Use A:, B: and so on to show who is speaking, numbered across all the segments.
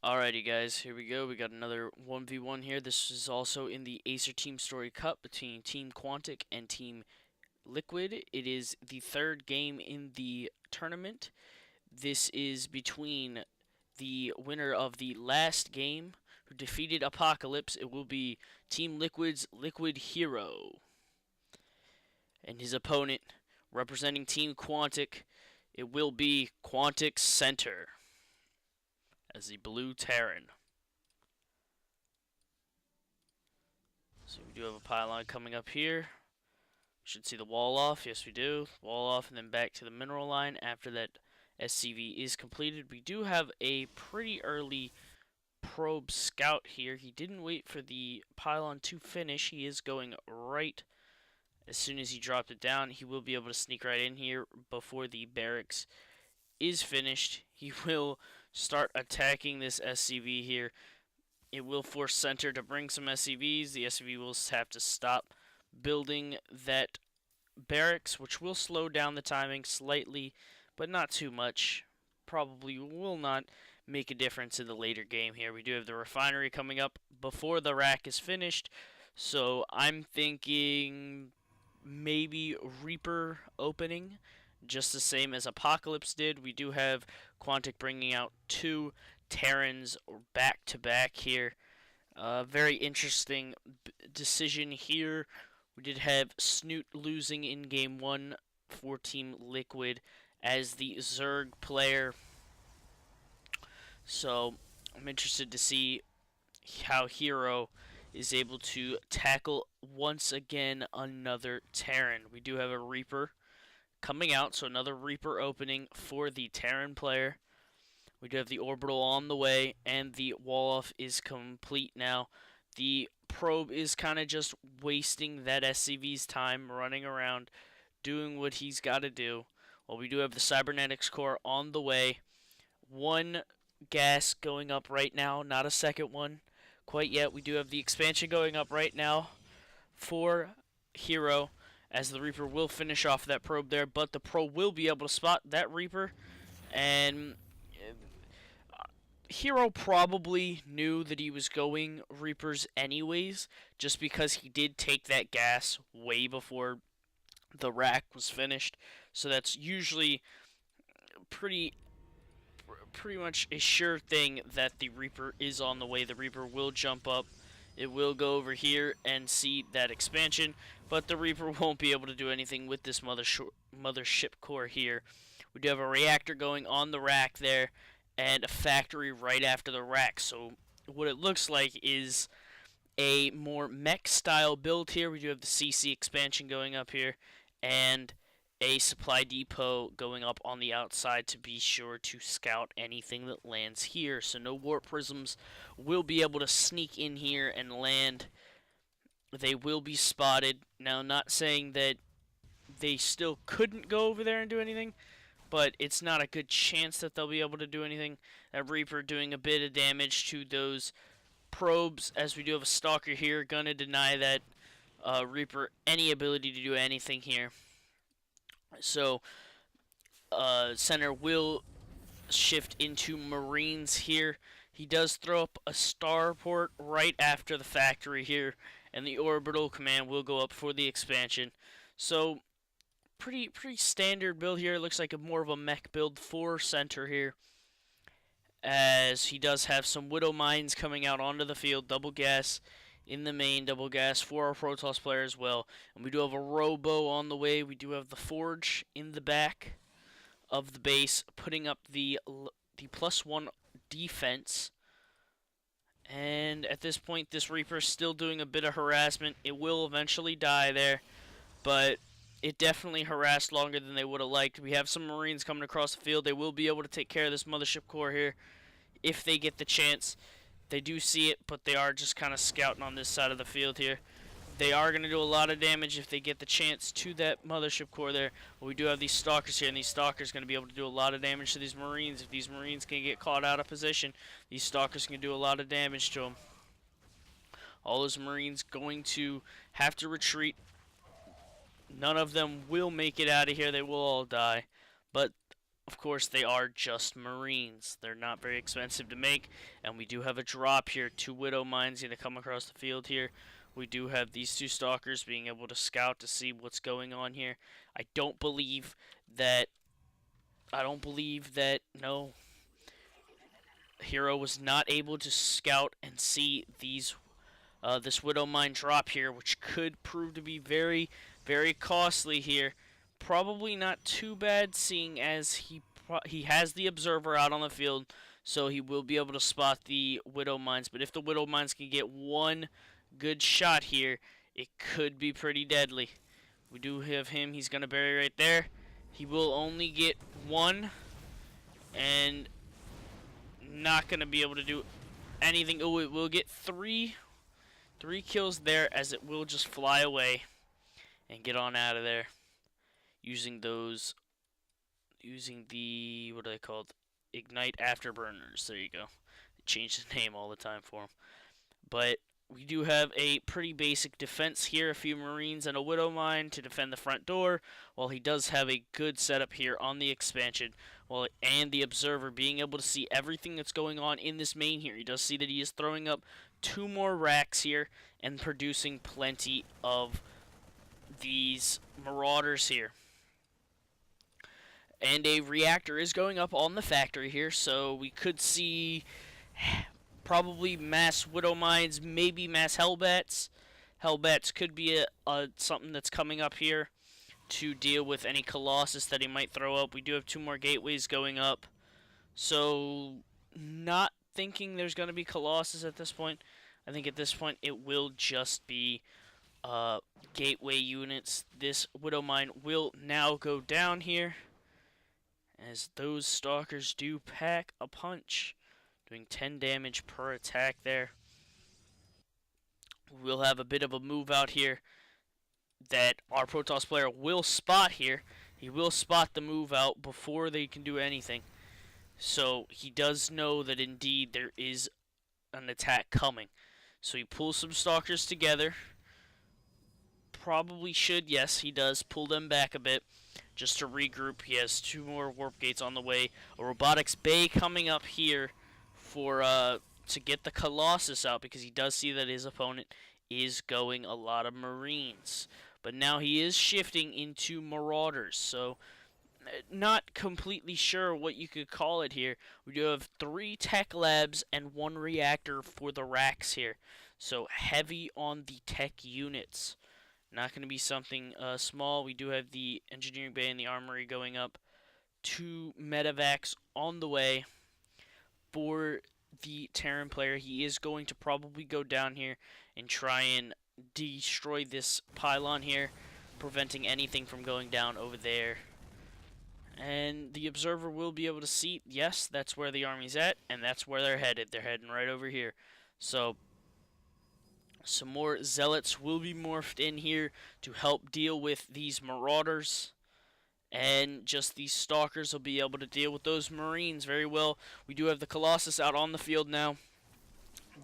A: Alrighty guys, here we go. We got another 1v1 here. This is also in the Acer Teamstory Cup between Team Quantic and Team Liquid. It is the third game in the tournament. This is between the winner of the last game who defeated Apocalypse. It will be Team Liquid's Liquid Hero. And his opponent, representing Team Quantic, it will be Quantic Center as the blue Terran. So we do have a pylon coming up here. We should see the wall off. Yes, we do. Wall off and then back to the mineral line after that SCV is completed. We do have a pretty early probe scout here. He didn't wait for the pylon to finish. He is going right as soon as he dropped it down. He will be able to sneak right in here before the barracks is finished. He will start attacking this SCV here. It will force center to bring some SCVs. The SCV will have to stop building that barracks, which will slow down the timing slightly, but not too much. Probably will not make a difference in the later game here. We do have the refinery coming up before the rack is finished, so I'm thinking maybe Reaper opening, just the same as Apocalypse did. We do have Quantic bringing out two Terrans back to back here. Very interesting decision here. We did have Snoot losing in game one for Team Liquid as the Zerg player. So I'm interested to see how Hero is able to tackle once again another Terran. We do have a Reaper coming out, so another Reaper opening for the Terran player. We do have the orbital on the way, and the wall off is complete now. The probe is kind of just wasting that SCV's time running around, doing what he's got to do. Well, we do have the cybernetics core on the way. One gas going up right now, not a second one quite yet. We do have the expansion going up right now for Hero, as the Reaper will finish off that probe there, but the probe will be able to spot that Reaper, and Hero probably knew that he was going Reapers anyways, just because he did take that gas way before the rack was finished, so that's usually pretty much a sure thing that the Reaper is on the way. The Reaper will jump up. It will go over here and see that expansion, but the Reaper won't be able to do anything with this mothership core here. We do have a reactor going on the rack there, and a factory right after the rack. So what it looks like is a more mech style build here. We do have the CC expansion going up here, and a supply depot going up on the outside to be sure to scout anything that lands here. So no warp prisms will be able to sneak in here and land. They will be spotted. Now, not saying that they still couldn't go over there and do anything, but it's not a good chance that they'll be able to do anything. That Reaper doing a bit of damage to those probes, as we do have a Stalker here. Gonna deny that Reaper any ability to do anything here. So, center will shift into Marines here. He does throw up a starport right after the factory here, and the orbital command will go up for the expansion. So, pretty standard build here. It looks like more of a mech build for center here, as he does have some Widow Mines coming out onto the field. Double gas in the main, double gas for our Protoss player as well. And we do have a Robo on the way. We do have the Forge in the back of the base, putting up the +1 defense. And at this point, this Reaper is still doing a bit of harassment. It will eventually die there, but it definitely harassed longer than they would have liked. We have some Marines coming across the field. They will be able to take care of this mothership core here if they get the chance. They do see it, but they are just kind of scouting on this side of the field here. They are going to do a lot of damage if they get the chance to that mothership core there. But we do have these Stalkers here, and these Stalkers are going to be able to do a lot of damage to these Marines. If these Marines can get caught out of position, these Stalkers can do a lot of damage to them. All those Marines going to have to retreat. None of them will make it out of here. They will all die. But of course, they are just Marines. They're not very expensive to make, and we do have a drop here. 2 Widow Mines going to come across the field here. We do have these 2 Stalkers being able to scout to see what's going on here. I don't believe that. No, Hero was not able to scout and see this Widow Mine drop here, which could prove to be very, very costly here. Probably not too bad, seeing as he has the Observer out on the field, so he will be able to spot the Widow Mines. But if the Widow Mines can get one good shot here, it could be pretty deadly. We do have him. He's going to bury right there. He will only get one, and not going to be able to do anything. Oh, it will get three kills there, as it will just fly away and get on out of there using the, what are they called? Ignite Afterburners. There you go. They change the name all the time for them. But we do have a pretty basic defense here. A few Marines and a Widow Mine to defend the front door, while he does have a good setup here on the expansion, and the Observer being able to see everything that's going on in this main here. He does see that he is throwing up 2 more racks here and producing plenty of these Marauders here. And a reactor is going up on the factory here, so we could see probably mass Widow Mines, maybe mass Hellbats. Hellbats could be something that's coming up here to deal with any Colossus that he might throw up. We do have 2 more gateways going up, so not thinking there's going to be Colossus at this point. I think at this point it will just be gateway units. This Widow Mine will now go down here, as those Stalkers do pack a punch, doing 10 damage per attack there. We'll have a bit of a move out here that our Protoss player will spot here. He will spot the move out before they can do anything. So he does know that indeed there is an attack coming. So he pulls some Stalkers together. Probably should, yes, he does pull them back a bit just to regroup. He has 2 more warp gates on the way. A robotics bay coming up here for to get the Colossus out, because he does see that his opponent is going a lot of Marines. But now he is shifting into Marauders, so not completely sure what you could call it here. We do have 3 tech labs and 1 reactor for the racks here, so heavy on the tech units. Not going to be something small. We do have the engineering bay and the armory going up. 2 medevacs on the way for the Terran player. He is going to probably go down here and try and destroy this pylon here, preventing anything from going down over there. And the Observer will be able to see, yes, that's where the army's at, and that's where they're headed. They're heading right over here. So some more Zealots will be morphed in here to help deal with these Marauders. And just these Stalkers will be able to deal with those Marines very well. We do have the Colossus out on the field now.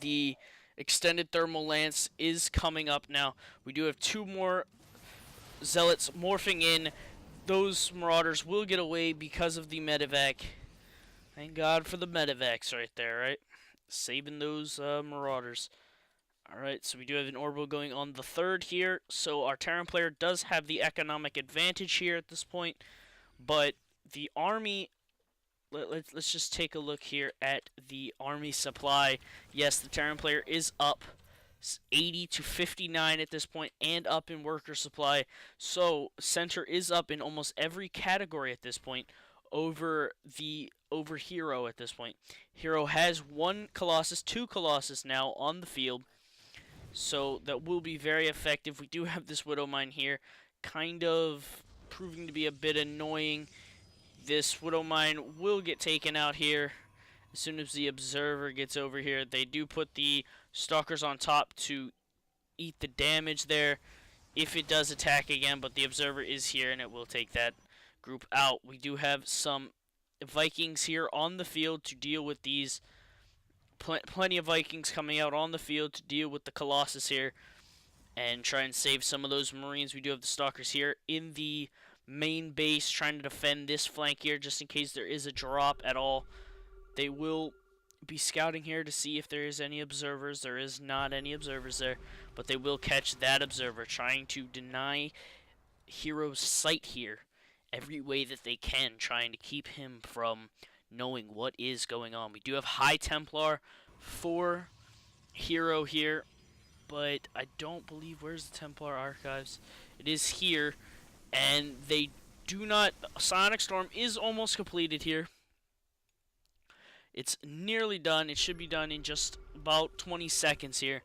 A: The extended thermal lance is coming up now. We do have 2 more Zealots morphing in. Those Marauders will get away because of the medevac. Thank God for the medevacs right there, right? Saving those Marauders. Alright, so we do have an orbital going on the 3rd here. So our Terran player does have the economic advantage here at this point. But the army, let's just take a look here at the army supply. Yes, the Terran player is up 80 to 59 at this point, and up in worker supply. So Center is up in almost every category at this point over Hero at this point. Hero has 1 Colossus, 2 Colossus now on the field. So that will be very effective. We do have this Widow Mine here, kind of proving to be a bit annoying. This Widow Mine will get taken out here as soon as the Observer gets over here. They do put the Stalkers on top to eat the damage there if it does attack again, but the Observer is here and it will take that group out. We do have some Vikings here on the field to deal with these. Plenty of Vikings coming out on the field to deal with the Colossus here and try and save some of those Marines. We do have the Stalkers here in the main base, trying to defend this flank here just in case there is a drop at all. They will be scouting here to see if there is any observers. There is not any observers there, but they will catch that observer, trying to deny Hero's sight here every way that they can, trying to keep him from knowing what is going on. We do have High Templar for Hero here, but I don't believe, where's the Templar Archives? It is here, and they do not, Sonic Storm is almost completed here. It's nearly done. It should be done in just about 20 seconds here.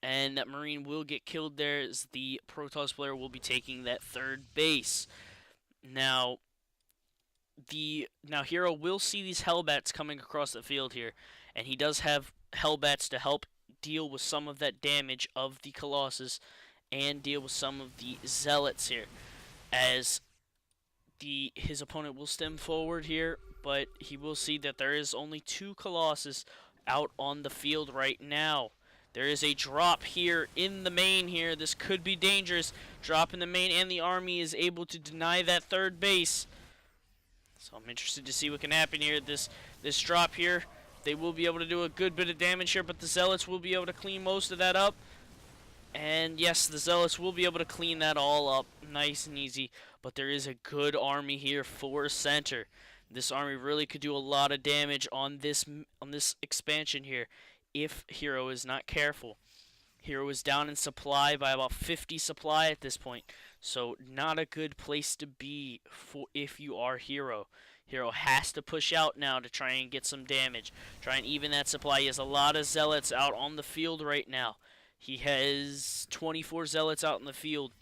A: And that Marine will get killed there as the Protoss player will be taking that third base. Now Hero will see these Hellbats coming across the field here. And he does have Hellbats to help deal with some of that damage of the Colossus and deal with some of the Zealots here. As his opponent will stem forward here, but he will see that there is only 2 Colossus out on the field right now. There is a drop here in the main here. This could be dangerous. Drop in the main, and the army is able to deny that third base. So I'm interested to see what can happen here. This drop here, they will be able to do a good bit of damage here, but the Zealots will be able to clean most of that up. And yes, the Zealots will be able to clean that all up nice and easy. But there is a good army here for center. This army really could do a lot of damage on this expansion here if Hero is not careful. Hero is down in supply by about 50 supply at this point. So not a good place to be for if you are Hero. Hero has to push out now to try and get some damage. Try and even that supply. He has a lot of Zealots out on the field right now. He has 24 Zealots out in the field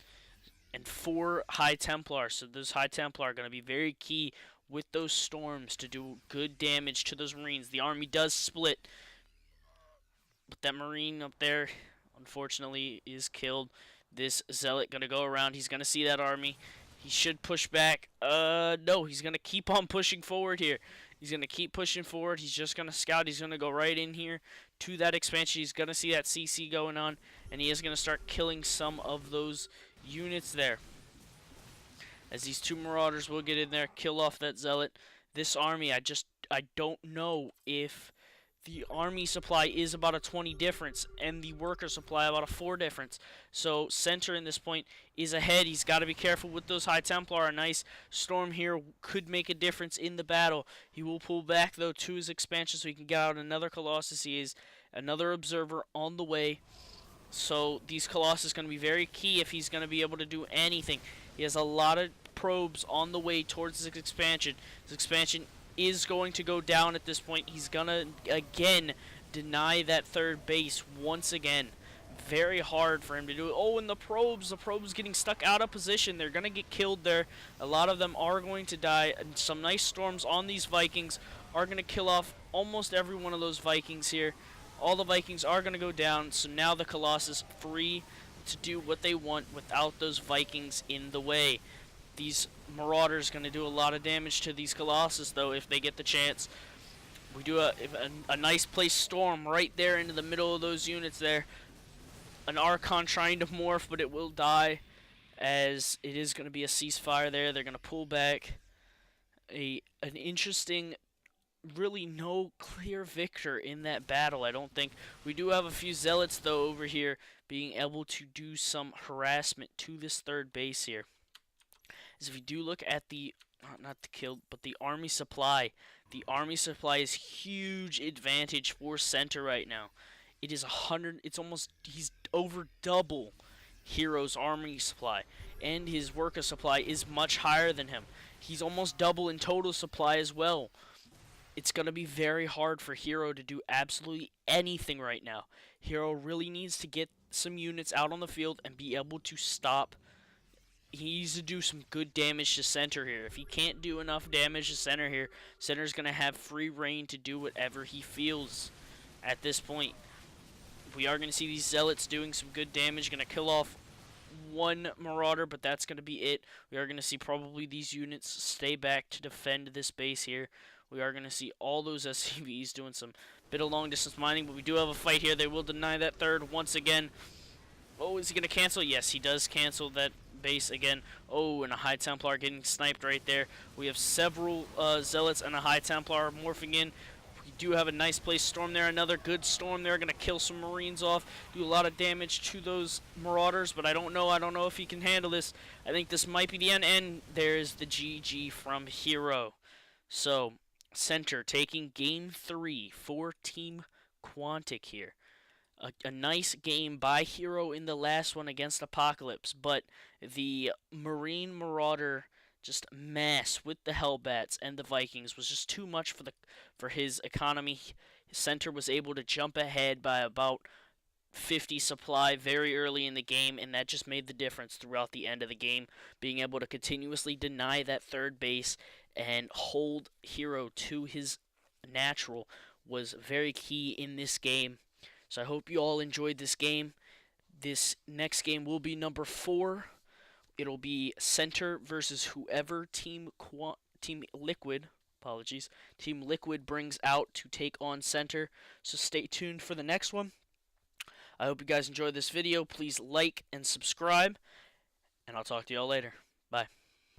A: and 4 High Templars. So those High Templar are going to be very key with those storms to do good damage to those Marines. The army does split, but that Marine up there, unfortunately, is killed. This Zealot going to go around. He's going to see that army. He should push back. No, he's going to keep on pushing forward here. He's going to keep pushing forward. He's just going to scout. He's going to go right in here to that expansion. He's going to see that CC going on, and he is going to start killing some of those units there. As these 2 Marauders will get in there, kill off that Zealot. This army, I don't know if the army supply is about a 20 difference and the worker supply about a 4 difference. So center in this point is ahead. He's got to be careful with those High Templar. A nice storm here could make a difference in the battle. He will pull back though to his expansion so he can get out another Colossus. He is another observer on the way. So these Colossus going to be very key if he's going to be able to do anything. He has a lot of probes on the way towards his expansion. His expansion is going to go down at this point. He's going to, again, deny that third base once again. Very hard for him to do it. Oh, and the probes getting stuck out of position. They're going to get killed there. A lot of them are going to die. And some nice storms on these Vikings are going to kill off almost every one of those Vikings here. All the Vikings are going to go down. So now the Colossus free to do what they want without those Vikings in the way. These Marauders going to do a lot of damage to these Colossus, though, if they get the chance. We do a nice place storm right there into the middle of those units there. An Archon trying to morph, but it will die, as it is going to be a ceasefire there. They're going to pull back. An interesting, really no clear victor in that battle, I don't think. We do have a few Zealots, though, over here being able to do some harassment to this third base here. As if you do look at the, not the kill, but the army supply. The army supply is huge advantage for center right now. It is 100, it's almost, he's over double Hero's army supply. And his worker supply is much higher than him. He's almost double in total supply as well. It's going to be very hard for Hero to do absolutely anything right now. Hero really needs to get some units out on the field and be able to stop. He needs to do some good damage to center here. If he can't do enough damage to center here, center's going to have free reign to do whatever he feels at this point. We are going to see these Zealots doing some good damage. Going to kill off 1 Marauder, but that's going to be it. We are going to see probably these units stay back to defend this base here. We are going to see all those SCVs doing some bit of long distance mining, but we do have a fight here. They will deny that third once again. Oh, is he going to cancel? Yes, he does cancel that base again. Oh, and a High Templar getting sniped right there. We have several Zealots and a High Templar morphing in. We do have a nice place storm there. Another good storm there. Going to kill some Marines off. Do a lot of damage to those Marauders, but I don't know. I don't know if he can handle this. I think this might be the end. And there's the GG from Hero. So, center taking game 3 for Team Quantic here. A nice game by Hero in the last one against Apocalypse, but the Marine Marauder just mass with the Hellbats and the Vikings was just too much for his economy. His center was able to jump ahead by about 50 supply very early in the game, and that just made the difference throughout the end of the game. Being able to continuously deny that third base and hold Hero to his natural was very key in this game. So I hope you all enjoyed this game. This next game will be number 4. It'll be center versus whoever Team Liquid, apologies, Team Liquid brings out to take on center. So stay tuned for the next one. I hope you guys enjoyed this video. Please like and subscribe, and I'll talk to y'all later. Bye.